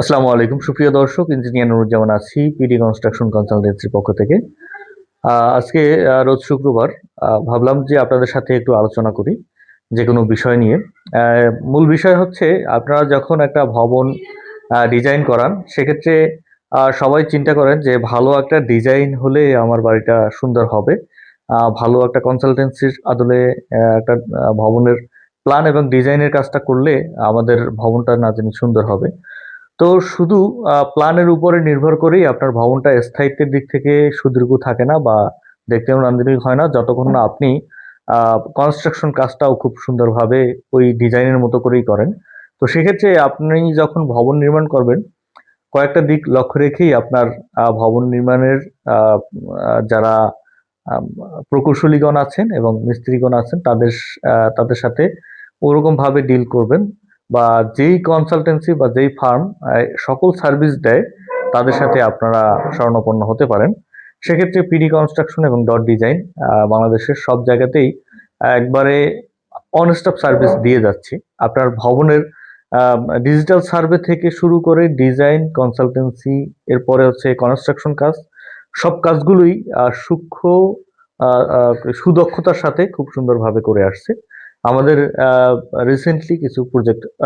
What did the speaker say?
আসসালামু আলাইকুম সুপ্রিয় দর্শক, ইঞ্জিনিয়ার নুরুজ্জামান আছি পিডি কনস্ট্রাকশন কনসালটেন্সির পক্ষ থেকে। আজকে রোজ শুক্রবার, ভাবলাম যে আপনাদের সাথে একটু আলোচনা করি যে কোনো বিষয় নিয়ে। মূল বিষয় হচ্ছে, আপনারা যখন একটা ভবন ডিজাইন করান সেক্ষেত্রে সবাই চিন্তা করেন যে ভালো একটা ডিজাইন হলে আমার বাড়িটা সুন্দর হবে। ভালো একটা কনসালটেন্সির আদলে একটা ভবনের প্ল্যান এবং ডিজাইনের কাজটা করলে আমাদের ভবনটা না জানি সুন্দর হবে। তো শুধু প্ল্যানের উপরে নির্ভর করেই আপনার ভবনটা স্থায়িত্বের দিক থেকে সুদীর্ঘ থাকে না বা দেখতেও নান্দনিক হয় না, যতক্ষণ না আপনি কনস্ট্রাকশন কাজটাও খুব সুন্দরভাবে ওই ডিজাইনের মতো করেই করেন। তো সেক্ষেত্রে আপনি যখন ভবন নির্মাণ করবেন, কয়েকটা দিক লক্ষ্য রেখেই আপনার ভবন নির্মাণের যারা আম, প্রকৌশলীগণ আছেন এবং মিস্ত্রিগণ আছেন তাদের সাথে ওরকম ভাবে ডিল করবেন, বা যেই কনসালটেন্সি বা যেই ফার্ম সকল সার্ভিস দেয় তাদের সাথে আপনারা শরণাপন্ন হতে পারেন। সেক্ষেত্রে পিডি কনস্ট্রাকশন এবং ডট ডিজাইন বাংলাদেশের সব জায়গাতেই একবারে অনস্টপ সার্ভিস দিয়ে যাচ্ছে। আপনার ভবনের ডিজিটাল সার্ভে থেকে শুরু করে ডিজাইন কনসালটেন্সি, এরপরে হচ্ছে কনস্ট্রাকশন কাজ, সব কাজগুলোই সূক্ষ্ম সুদক্ষতার সাথে খুব সুন্দরভাবে করে আসছে। আমাদের রিসেন্টলি কিছু প্রজেক্ট